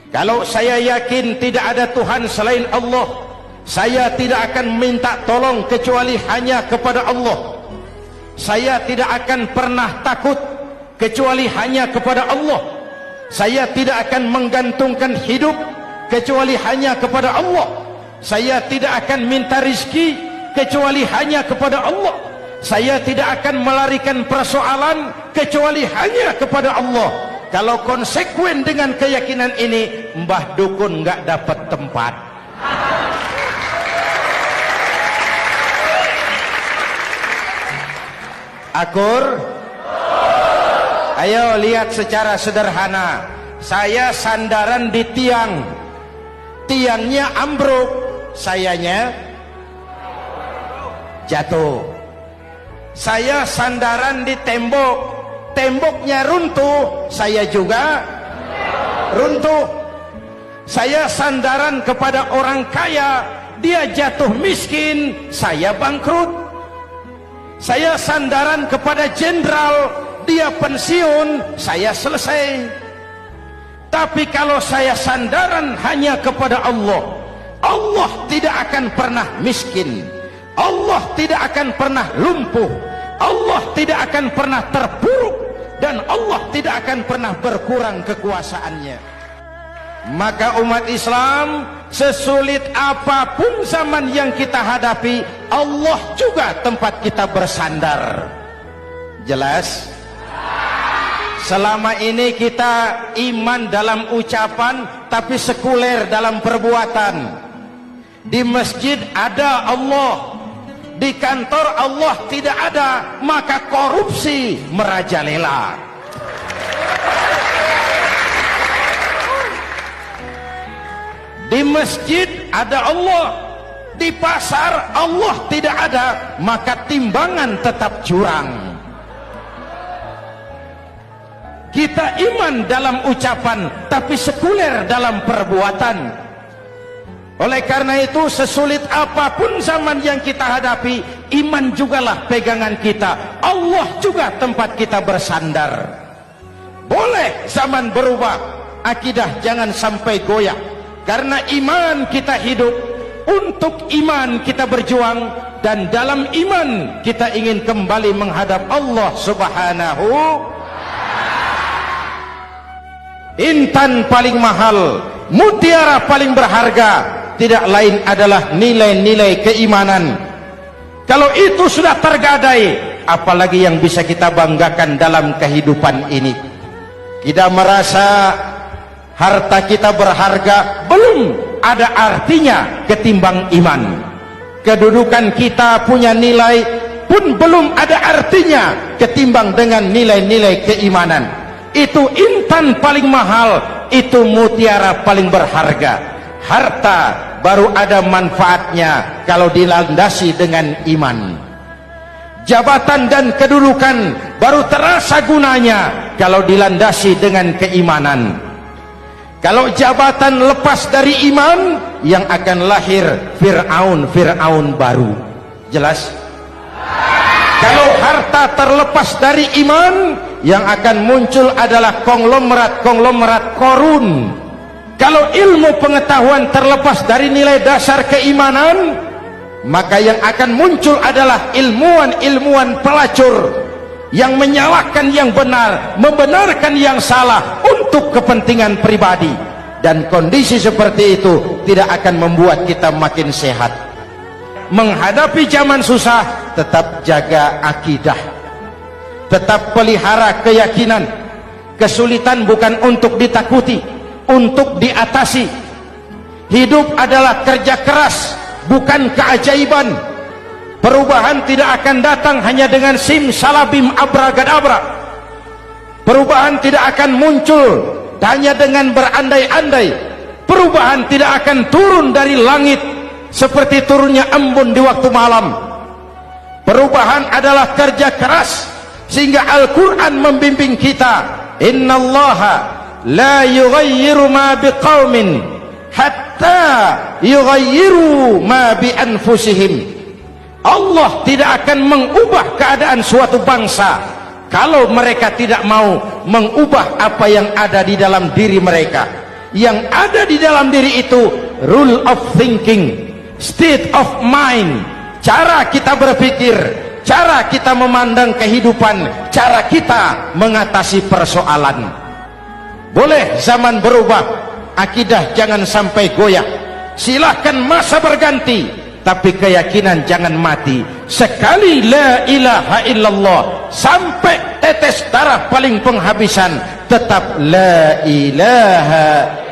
Kalau saya yakin tidak ada Tuhan selain Allah, saya tidak akan minta tolong kecuali hanya kepada Allah. Saya tidak akan pernah takut kecuali hanya kepada Allah. Saya tidak akan menggantungkan hidup kecuali hanya kepada Allah. Saya tidak akan minta rizki kecuali hanya kepada Allah. Saya tidak akan melarikan persoalan kecuali hanya kepada Allah. Kalau konsekuen dengan keyakinan ini, Mbah Dukun nggak dapat tempat. Akur? Ayo lihat secara sederhana. Saya sandaran di tiang, tiangnya ambruk, sayanya jatuh. Saya sandaran di tembok, temboknya runtuh, saya juga runtuh. Saya sandaran kepada orang kaya, dia jatuh miskin, saya bangkrut. Saya sandaran kepada jenderal, dia pensiun, saya selesai. Tapi kalau saya sandaran hanya kepada Allah, Allah tidak akan pernah miskin, Allah tidak akan pernah lumpuh, Allah tidak akan pernah terpuruk, dan Allah tidak akan pernah berkurang kekuasaannya. Maka umat Islam, sesulit apapun zaman yang kita hadapi, Allah juga tempat kita bersandar. Jelas? Selama ini kita iman dalam ucapan, tapi sekuler dalam perbuatan. Di masjid ada Allah, di kantor Allah tidak ada, maka korupsi merajalela. Di masjid ada Allah, di pasar Allah tidak ada, maka timbangan tetap curang. Kita iman dalam ucapan, tapi sekuler dalam perbuatan. Oleh karena itu, sesulit apapun zaman yang kita hadapi, iman jugalah pegangan kita. Allah juga tempat kita bersandar. Boleh zaman berubah, akidah jangan sampai goyah. Karena iman kita hidup, untuk iman kita berjuang, dan dalam iman kita ingin kembali menghadap Allah Subhanahu. Intan paling mahal, mutiara paling berharga, tidak lain adalah nilai-nilai keimanan. Kalau itu sudah tergadai, apalagi yang bisa kita banggakan dalam kehidupan ini? Kita merasa harta kita berharga, belum ada artinya ketimbang iman. Kedudukan kita punya nilai pun belum ada artinya ketimbang dengan nilai-nilai keimanan. Itu intan paling mahal, itu mutiara paling berharga. Harta baru ada manfaatnya kalau dilandasi dengan iman. Jabatan dan kedudukan baru terasa gunanya kalau dilandasi dengan keimanan. Kalau jabatan lepas dari iman, yang akan lahir Fir'aun baru. Jelas? Kalau harta terlepas dari iman, yang akan muncul adalah konglomerat korun. Kalau ilmu pengetahuan terlepas dari nilai dasar keimanan, maka yang akan muncul adalah ilmuwan pelacur yang menyalahkan yang benar, membenarkan yang salah untuk kepentingan pribadi. Dan kondisi seperti itu tidak akan membuat kita makin sehat. Menghadapi zaman susah, tetap jaga akidah, tetap pelihara keyakinan. Kesulitan bukan untuk ditakuti, untuk diatasi. Hidup adalah kerja keras, bukan keajaiban. Perubahan tidak akan datang hanya dengan simsalabim abragadabra. Perubahan tidak akan muncul hanya dengan berandai-andai. Perubahan tidak akan turun dari langit seperti turunnya embun di waktu malam. Perubahan adalah kerja keras, sehingga Al-Quran membimbing kita, innallaha la yughayyiru ma biqaumin hatta yughayyiru ma bi anfusihim. Allah tidak akan mengubah keadaan suatu bangsa kalau mereka tidak mau mengubah apa yang ada di dalam diri mereka. yang ada di dalam diri itu rule of thinking, state of mind, cara kita berpikir, cara kita memandang kehidupan, cara kita mengatasi persoalan. Boleh zaman berubah, akidah jangan sampai goyah, silahkan masa berganti, tapi keyakinan jangan mati. Sekali la ilaha illallah sampai tetes darah paling penghabisan, tetap la ilaha